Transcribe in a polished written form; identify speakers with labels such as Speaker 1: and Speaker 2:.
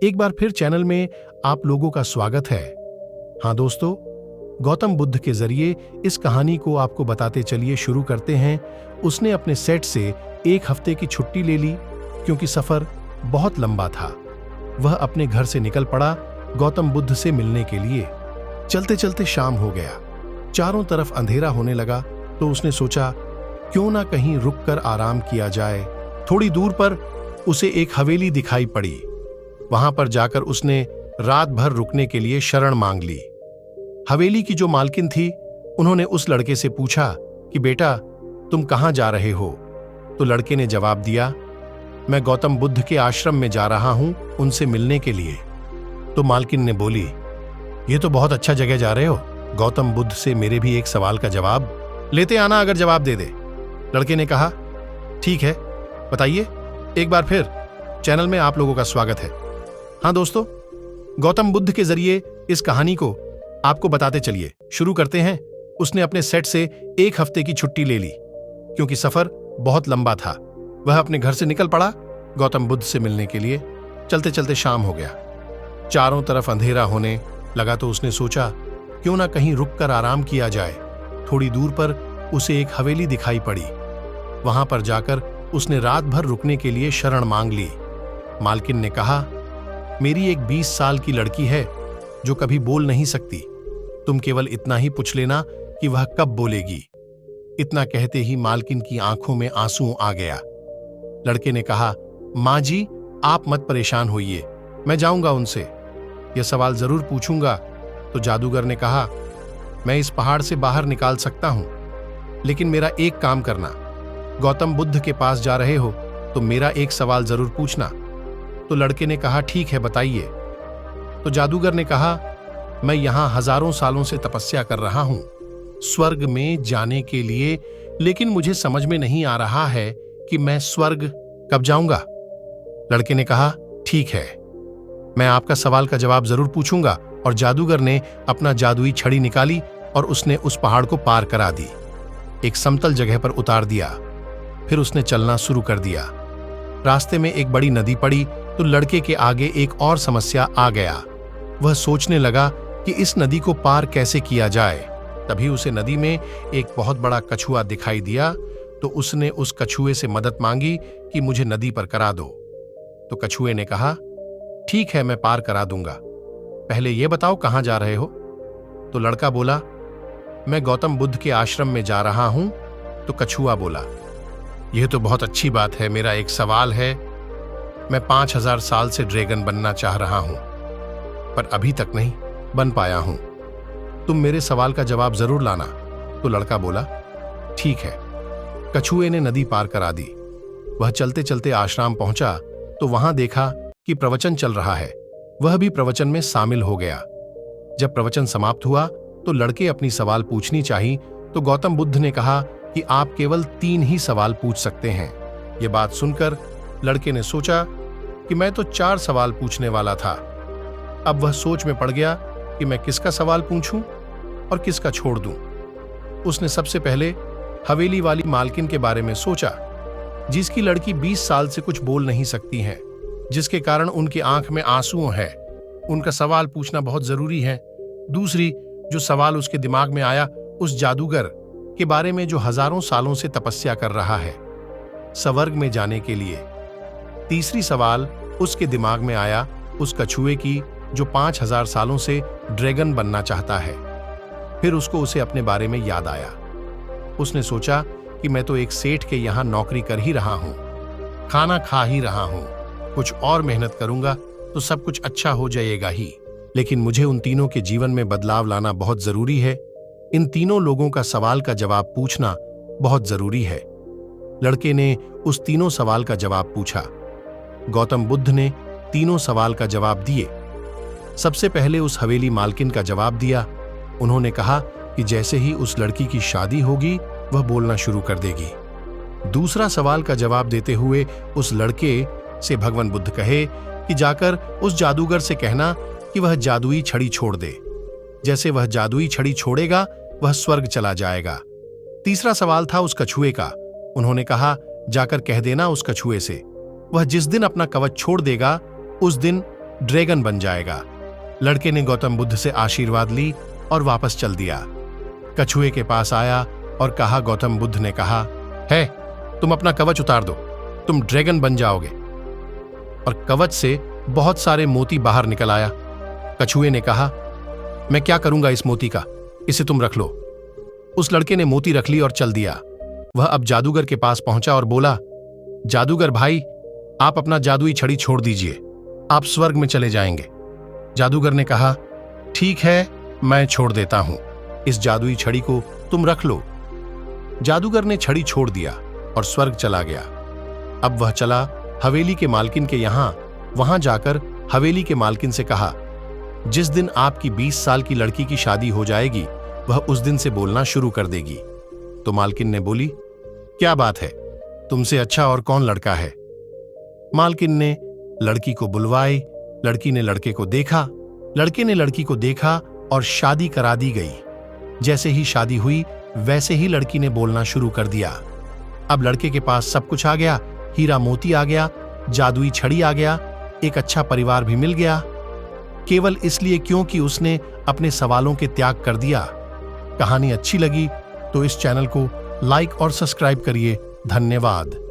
Speaker 1: एक बार फिर चैनल में आप लोगों का स्वागत है। हाँ दोस्तों, गौतम बुद्ध के जरिए इस कहानी को आपको बताते चलिए शुरू करते हैं। उसने अपने सेट से एक हफ्ते की छुट्टी ले ली क्योंकि सफर बहुत लंबा था। वह अपने घर से निकल पड़ा गौतम बुद्ध से मिलने के लिए। चलते चलते शाम हो गया, चारों तरफ अंधेरा होने लगा तो उसने सोचा क्यों ना कहीं रुककर आराम किया जाए। थोड़ी दूर पर उसे एक हवेली दिखाई पड़ी। वहां पर जाकर उसने रात भर रुकने के लिए शरण मांग ली। हवेली की जो मालकिन थी, उन्होंने उस लड़के से पूछा कि बेटा तुम कहां जा रहे हो? तो लड़के ने जवाब दिया, मैं गौतम बुद्ध के आश्रम में जा रहा हूं उनसे मिलने के लिए। तो मालकिन ने बोली, ये तो बहुत अच्छा जगह जा रहे हो, गौतम बुद्ध से मेरे भी एक सवाल का जवाब लेते आना अगर जवाब दे दे। लड़के ने कहा, ठीक है बताइए। एक बार फिर चैनल में आप लोगों का स्वागत है। हाँ दोस्तों, गौतम बुद्ध के जरिए इस कहानी को आपको बताते चलिए शुरू करते हैं। उसने अपने सेट से एक हफ्ते की छुट्टी ले ली क्योंकि सफर बहुत लंबा था। वह अपने घर से निकल पड़ा गौतम बुद्ध से मिलने के लिए। चलते चलते शाम हो गया, चारों तरफ अंधेरा होने लगा तो उसने सोचा क्यों ना कहीं रुककर आराम किया जाए। थोड़ी दूर पर उसे एक हवेली दिखाई पड़ी। वहां पर जाकर उसने रात भर रुकने के लिए शरण मांग ली। मालकिन ने कहा, मेरी एक 20 साल की लड़की है जो कभी बोल नहीं सकती। तुम केवल इतना ही पूछ लेना कि वह कब बोलेगी। इतना कहते ही मालकिन की आंखों में आंसू आ गया। लड़के ने कहा, मां जी आप मत परेशान होइए, मैं जाऊंगा उनसे, यह सवाल जरूर पूछूंगा। तो जादूगर ने कहा, मैं इस पहाड़ से बाहर निकाल सकता हूं, लेकिन मेरा एक काम करना, गौतम बुद्ध के पास जा रहे हो तो मेरा एक सवाल जरूर पूछना। तो लड़के ने कहा, ठीक है बताइए। तो जादूगर ने कहा, मैं यहां हजारों सालों से तपस्या कर रहा हूं स्वर्ग में जाने के लिए, लेकिन मुझे समझ में नहीं आ रहा है कि मैं स्वर्ग कब जाऊंगा। लड़के ने कहा, ठीक है मैं आपका सवाल का जवाब जरूर पूछूंगा। और जादूगर ने अपना जादुई छड़ी निकाली और उसने उस पहाड़ को पार करा दी, एक समतल जगह पर उतार दिया। फिर उसने चलना शुरू कर दिया। रास्ते में एक बड़ी नदी पड़ी तो लड़के के आगे एक और समस्या आ गया। वह सोचने लगा कि इस नदी को पार कैसे किया जाए। तभी उसे नदी में एक बहुत बड़ा कछुआ दिखाई दिया तो उसने उस कछुए से मदद मांगी कि मुझे नदी पर करा दो। तो कछुए ने कहा, ठीक है मैं पार करा दूंगा, पहले यह बताओ कहां जा रहे हो? तो लड़का बोला, मैं गौतम बुद्ध के आश्रम में जा रहा हूं। तो कछुआ बोला, यह तो बहुत अच्छी बात है, मेरा एक सवाल है, मैं 5000 साल से ड्रैगन बनना चाह रहा हूं पर अभी तक नहीं बन पाया हूं, तुम मेरे सवाल का जवाब जरूर लाना। तो लड़का बोला, ठीक है। कछुए ने नदी पार करा दी। वह चलते चलते आश्रम पहुंचा तो वहां देखा कि प्रवचन चल रहा है। वह भी प्रवचन में शामिल हो गया। जब प्रवचन समाप्त हुआ तो लड़के अपनी सवाल पूछनी चाहिए तो गौतम बुद्ध ने कहा कि आप केवल 3 ही सवाल पूछ सकते हैं। यह बात सुनकर लड़के ने सोचा कि मैं तो 4 सवाल पूछने वाला था। अब वह सोच में पड़ गया कि मैं किसका सवाल पूछूं और किसका छोड़ दूं। उसने सबसे पहले हवेली वाली मालकिन के बारे में सोचा, जिसकी लड़की 20 साल से कुछ बोल नहीं सकती है, जिसके कारण उनकी आंख में आंसू है। उनका सवाल पूछना बहुत जरूरी है। दूसरी जो सवाल उसके दिमाग में आया, उस जादूगर के बारे में जो हजारों सालों से तपस्या कर रहा है स्वर्ग में जाने के लिए। तीसरी सवाल उसके दिमाग में आया उस कछुए की जो 5000 सालों से ड्रैगन बनना चाहता है। फिर उसको उसे अपने बारे में याद आया। उसने सोचा कि मैं तो एक सेठ के यहां नौकरी कर ही रहा हूं, खाना खा ही रहा हूं, कुछ और मेहनत करूंगा तो सब कुछ अच्छा हो जाएगा ही, लेकिन मुझे उन तीनों के जीवन में बदलाव लाना बहुत जरूरी है। इन तीनों लोगों का सवाल का जवाब पूछना बहुत जरूरी है। लड़के ने उस तीनों सवाल का जवाब पूछा। गौतम बुद्ध ने तीनों सवाल का जवाब दिए। सबसे पहले उस हवेली मालकिन का जवाब दिया। उन्होंने कहा कि जैसे ही उस लड़की की शादी होगी वह बोलना शुरू कर देगी। दूसरा सवाल का जवाब देते हुए उस लड़के से भगवान बुद्ध कहे कि जाकर उस जादूगर से कहना कि वह जादुई छड़ी छोड़ दे। जैसे वह जादुई छड़ी छोड़ेगा वह स्वर्ग चला जाएगा। तीसरा सवाल था उस कछुए का। उन्होंने कहा, जाकर कह देना उस कछुए से, वह जिस दिन अपना कवच छोड़ देगा उस दिन ड्रैगन बन जाएगा। लड़के ने गौतम बुद्ध से आशीर्वाद ली और वापस चल दिया। कछुए के पास आया और कहा, गौतम बुद्ध ने कहा, है तुम अपना कवच उतार दो, तुम ड्रैगन बन जाओगे। और कवच से बहुत सारे मोती बाहर निकल आया। कछुए ने कहा, मैं क्या करूंगा इस मोती का, इसे तुम रख लो। उस लड़के ने मोती रख ली और चल दिया। वह अब जादूगर के पास पहुंचा और बोला, जादूगर भाई, आप अपना जादुई छड़ी छोड़ दीजिए, आप स्वर्ग में चले जाएंगे। जादूगर ने कहा, ठीक है, मैं छोड़ देता हूं, इस जादुई छड़ी को तुम रख लो। जादूगर ने छड़ी छोड़ दिया और स्वर्ग चला गया। अब वह चला हवेली के मालकिन के यहां। वहां जाकर हवेली के मालकिन से कहा, जिस दिन आपकी 20 साल की लड़की की शादी हो जाएगी, वह उस दिन से बोलना शुरू कर देगी। तो मालकिन ने बोली, क्या बात है, तुमसे अच्छा और कौन लड़का है? मालकिन ने लड़की को बुलवाई। लड़की ने लड़के को देखा, लड़के ने लड़की को देखा और शादी करा दी गई। जैसे ही शादी हुई वैसे ही लड़की ने बोलना शुरू कर दिया। अब लड़के के पास सब कुछ आ गया, हीरा मोती आ गया, जादुई छड़ी आ गया, एक अच्छा परिवार भी मिल गया, केवल इसलिए क्योंकि उसने अपने सवालों के त्याग कर दिया। कहानी अच्छी लगी तो इस चैनल को लाइक और सब्सक्राइब करिए। धन्यवाद।